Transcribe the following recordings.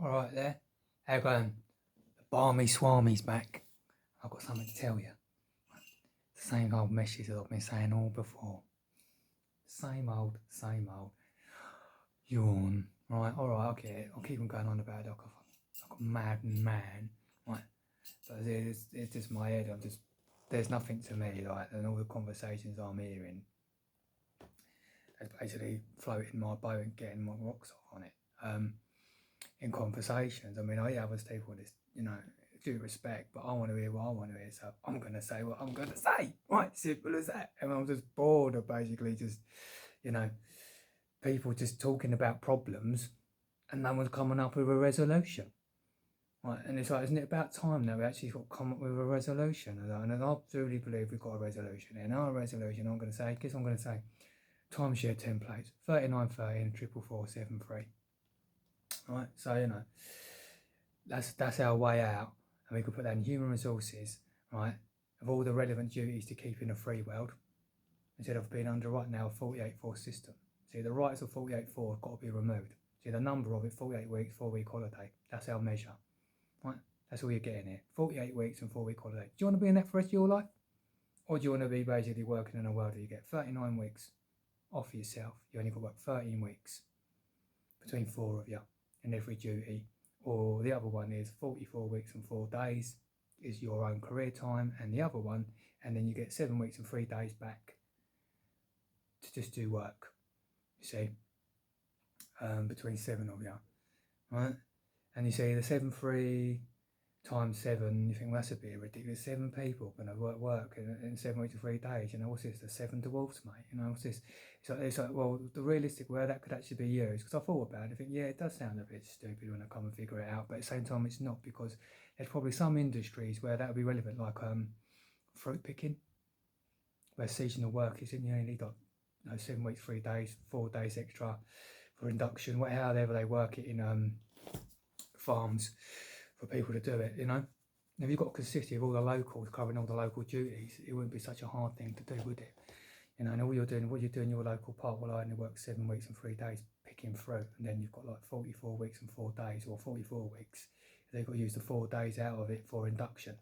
All right there. How going? The Barmy Swarmy's back. I've got something to tell you. The same old message that I've been saying all before. Same old. Yawn. Right, alright, I'll get it. I'll keep on going on about it like a mad man. Right. But it's just my head. There's nothing to me, like, and all the conversations I'm hearing, it's basically floating my boat and getting my rocks off on it. In conversations, I mean, I hear other people this, due respect, but I want to hear what I want to hear, so I'm going to say what I'm going to say. Right, simple as that. And I'm just bored of basically just, people just talking about problems and no one's coming up with a resolution. Right, and it's like, isn't it about time now we actually got to come up with a resolution? And I truly believe we've got a resolution. And our resolution, I'm going to say, timeshare templates, 3930 and 44473. Right, so that's our way out, and we could put that in human resources, right, of all the relevant duties to keeping a free world, instead of being under right now a 48-4 system. See, the rights of 48-4 have got to be removed. See, the number of it, 48 weeks, 4-week holiday, that's our measure, right? That's all you're getting here, 48 weeks and 4-week holiday. Do you want to be in that for the rest of your life? Or do you want to be basically working in a world where you get 39 weeks off yourself? You only got to work 13 weeks between 4 of you in every duty. Or the other one is 44 weeks and 4 days is your own career time, and the other one, and then you get 7 weeks and 3 days back to just do work, you see, between 7 of you, right? And you see the 7-3 times 7, you think, well, that's a bit ridiculous. 7 people going to work in 7 weeks and 3 days. What's this? The 7 dwarfs, mate. What's this? It's like, well, the realistic way that could actually be used, because I thought about it, I think, yeah, it does sound a bit stupid when I come and figure it out, but at the same time, it's not, because there's probably some industries where that would be relevant, like fruit picking, where seasonal work is in, you need like 7 weeks, 3 days, 4 days extra for induction, however they work it in farms for people to do it, If you've got a consistency of all the locals covering all the local duties, it wouldn't be such a hard thing to do, would it? And all you're doing, what you do in your local park, well, I only work 7 weeks and 3 days picking fruit, and then you've got like 44 weeks and 4 days, or 44 weeks. They've got to use the 4 days out of it for induction.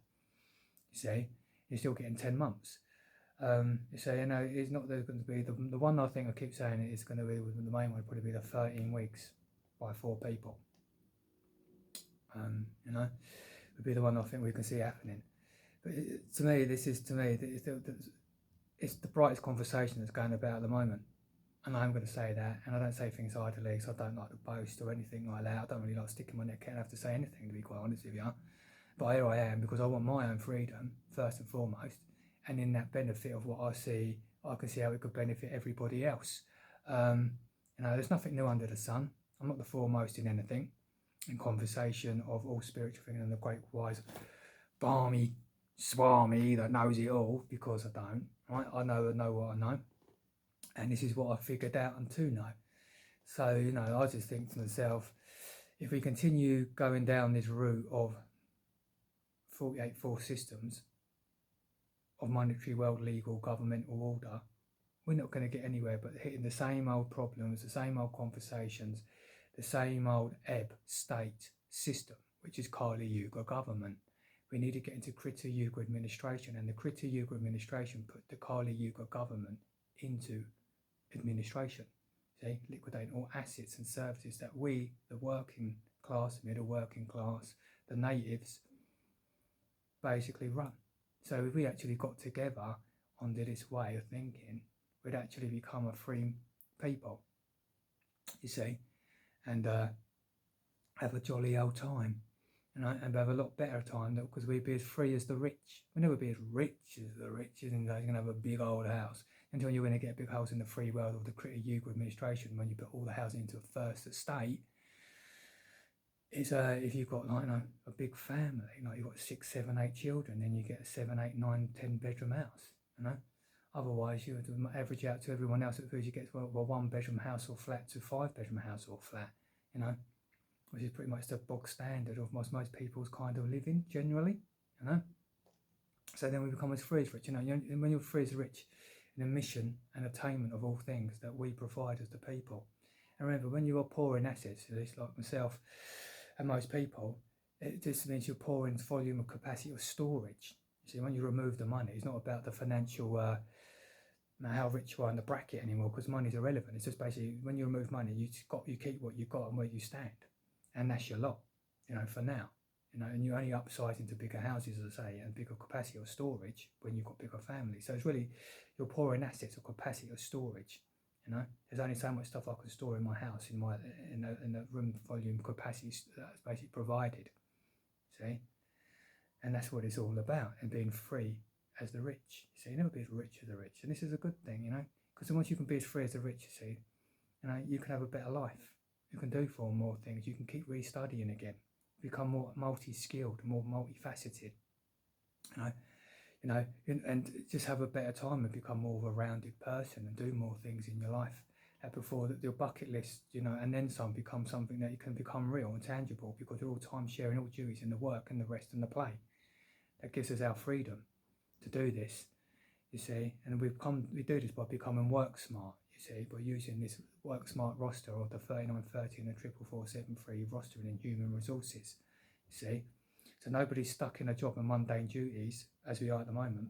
You see, you're still getting 10 months. So, it's not going to be, the one I think I keep saying it is going to be, the main one would probably be the 13 weeks by 4 people. Would be the one I think we can see happening. But to me, it's the brightest conversation that's going about at the moment. And I'm going to say that, and I don't say things idly because I don't like to boast or anything like that. I don't really like sticking my neck out and have to say anything, to be quite honest with you. But here I am, because I want my own freedom, first and foremost. And in that benefit of what I see, I can see how it could benefit everybody else. There's nothing new under the sun. I'm not the foremost in anything, in conversation of all spiritual things and the great wise Barmy Swarmy that knows it all, because I don't, right? I know what I know, and this is what I figured out and to know. So, I just think to myself, if we continue going down this route of 48-4 systems of monetary world, legal, governmental order, we're not going to get anywhere but hitting the same old problems, the same old conversations, the same old ebb state system, which is Kali Yuga government. We need to get into Krita Yuga administration, and the Krita Yuga administration put the Kali Yuga government into administration. See, liquidating all assets and services that we, the working class, middle working class, the natives, basically run. So if we actually got together under this way of thinking, we'd actually become a free people, you see, and have a jolly old time. And have a lot better time, because we'd be as free as the rich. We'll never be as rich as the rich, and you're going to have a big old house. Until you're going to get a big house in the free world of the Krita Yuga administration, when you put all the housing into a first estate, is if you've got a big family, like you've got 6, 7, 8 children, then you get a 7, 8, 9, 10 bedroom house, Otherwise, you would average out to everyone else that you get, well, 1 bedroom house or flat to 5 bedroom house or flat, which is pretty much the bog standard of most people's kind of living generally, So then we become as free as rich, and when you're free as rich in the mission and attainment of all things that we provide as the people. And remember, when you are poor in assets, at least like myself, And most people, it just means you're poor in volume of capacity of storage. You see, when you remove the money, it's not about the financial, how rich you are in the bracket anymore, because money's irrelevant. It's just basically when you remove money, you keep what you got and where you stand, and that's your lot. For now. And you only upsize into bigger houses, as I say, and bigger capacity of storage when you've got bigger families. So it's really, you're poor in assets or capacity of storage. There's only so much stuff I can store in my house, in the room volume capacity that's basically provided. See, and that's what it's all about, and being free as the rich. You see, you never be as rich as the rich, and this is a good thing, because once you can be as free as the rich, you can have a better life. You can do more things. You can keep restudying again. Become more multi-skilled, more multifaceted, and just have a better time and become more of a rounded person and do more things in your life. Before that, your bucket list, and then some become something that you can become real and tangible, because they're all time sharing, all duties in the work and the rest and the play. That gives us our freedom to do this, you see, and we do this by becoming work smart. You see, by using this work smart roster of the 3930 and the 44473 rostering in human resources. You see, so nobody's stuck in a job and mundane duties as we are at the moment,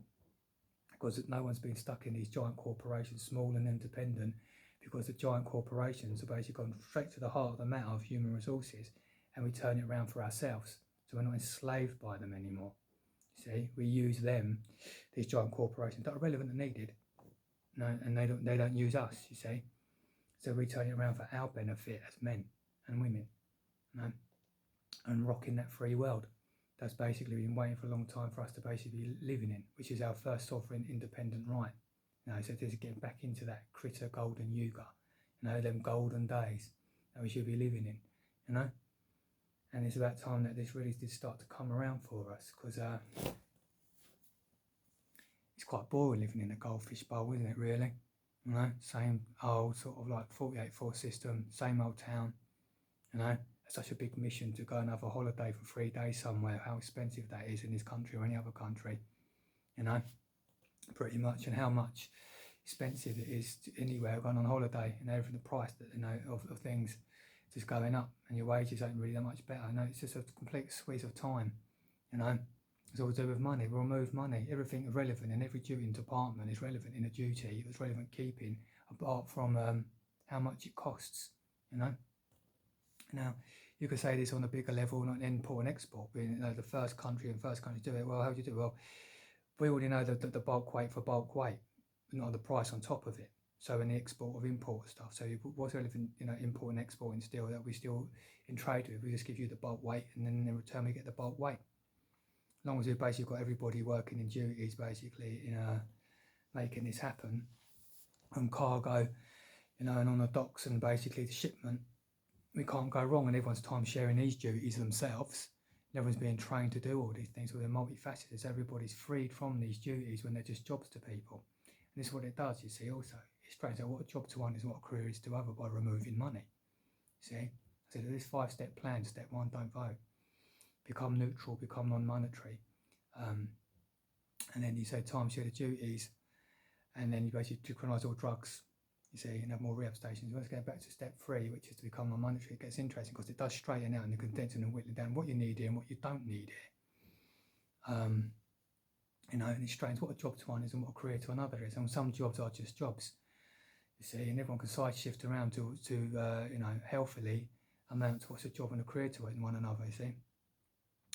because no one's been stuck in these giant corporations, small and independent, because the giant corporations are basically gone straight to the heart of the matter of human resources, and we turn it around for ourselves. So we're not enslaved by them anymore. You see, we use them, these giant corporations that are relevant and needed. No, and they don't use us, you see. So we turn it around for our benefit as men and women, and rocking that free world. That's basically been waiting for a long time for us to basically be living in, which is our first sovereign independent right. So this is getting back into that critter golden yuga, them golden days that we should be living in, And it's about time that this really did start to come around for us, because it's quite boring living in a goldfish bowl, isn't it, really? Same old sort of like 48-4 system, same old town, It's such a big mission to go and have a holiday for 3 days somewhere, how expensive that is in this country or any other country, pretty much, and how much expensive it is anywhere going on holiday, and everything, the price that, of things just going up, and your wages ain't really that much better. It's just a complete squeeze of time, It's all to do with money. We'll remove money. Everything irrelevant in every duty and department is relevant in a duty. It's relevant keeping, apart from how much it costs, Now, you could say this on a bigger level, not import and export, being the first country to do it. Well, how do you do it? Well, we already know the bulk weight for bulk weight, not the price on top of it. So in the export of import stuff, so what's relevant, import and exporting still that we still in trade with, we just give you the bulk weight, and then in return we get the bulk weight. As long as we've basically got everybody working in duties, basically making this happen, from cargo, and on the docks and basically the shipment, we can't go wrong, and everyone's time sharing these duties themselves. Everyone's being trained to do all these things, so they're multifaceted. So everybody's freed from these duties when they're just jobs to people. And this is what it does, you see, also. It's strange, so what a job to one is what a career is to other by removing money. See? So this 5-step plan, step 1, don't vote. Become neutral, become non-monetary. And then you say time share the duties, and then you basically decriminalise all drugs, you see, and have more rehab stations. Let's get back to step 3, which is to become non-monetary. It gets interesting because it does straighten out and the condensing and whittling down what you need here and what you don't need here. And it straightens what a job to one is and what a career to another is. And some jobs are just jobs, you see, and everyone can side shift around to healthily amount to what's a job and a career to one another, you see.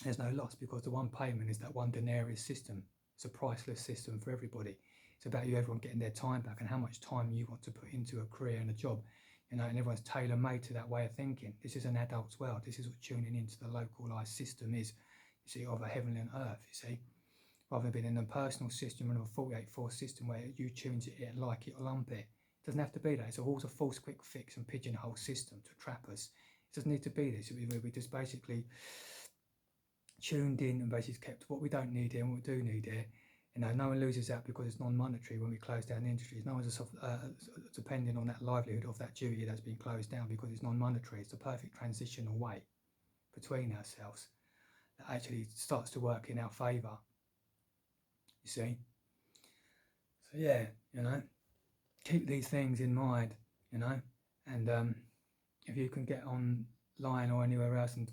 There's no loss because the one payment is that one denarius system. It's a priceless system for everybody. It's about everyone getting their time back and how much time you want to put into a career and a job, and everyone's tailor-made to that way of thinking. This is an adult's world. This is what tuning into the localised system is, you see, of a heaven and earth, you see, rather than being in a personal system and a 48-4 system where you tune to it, like it or lump it. It doesn't have to be that. It's always a false quick fix and pigeonhole system to trap us. It doesn't need to be this. We just basically tuned in and basically kept what we don't need here and what we do need here. No one loses out because it's non-monetary when we close down the industries. No one's depending on that livelihood of that duty that's been closed down because it's non-monetary. It's the perfect transitional way between ourselves that actually starts to work in our favour. You see? So yeah, keep these things in mind, and if you can get on online or anywhere else and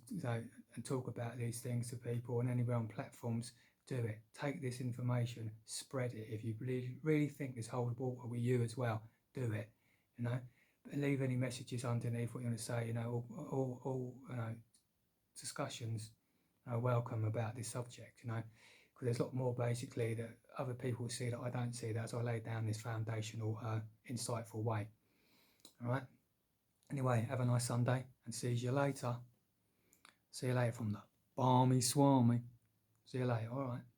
and talk about these things to people, and anywhere on platforms, do it. Take this information, spread it. If you really think this holds water with you as well, do it. But leave any messages underneath what you want to say. All discussions are welcome about this subject. Because there's a lot more basically that other people see that I don't see, that as I lay down this foundational, insightful way. All right. Anyway, have a nice Sunday and see you later. See you later from the balmy swarmy. See you later. All right.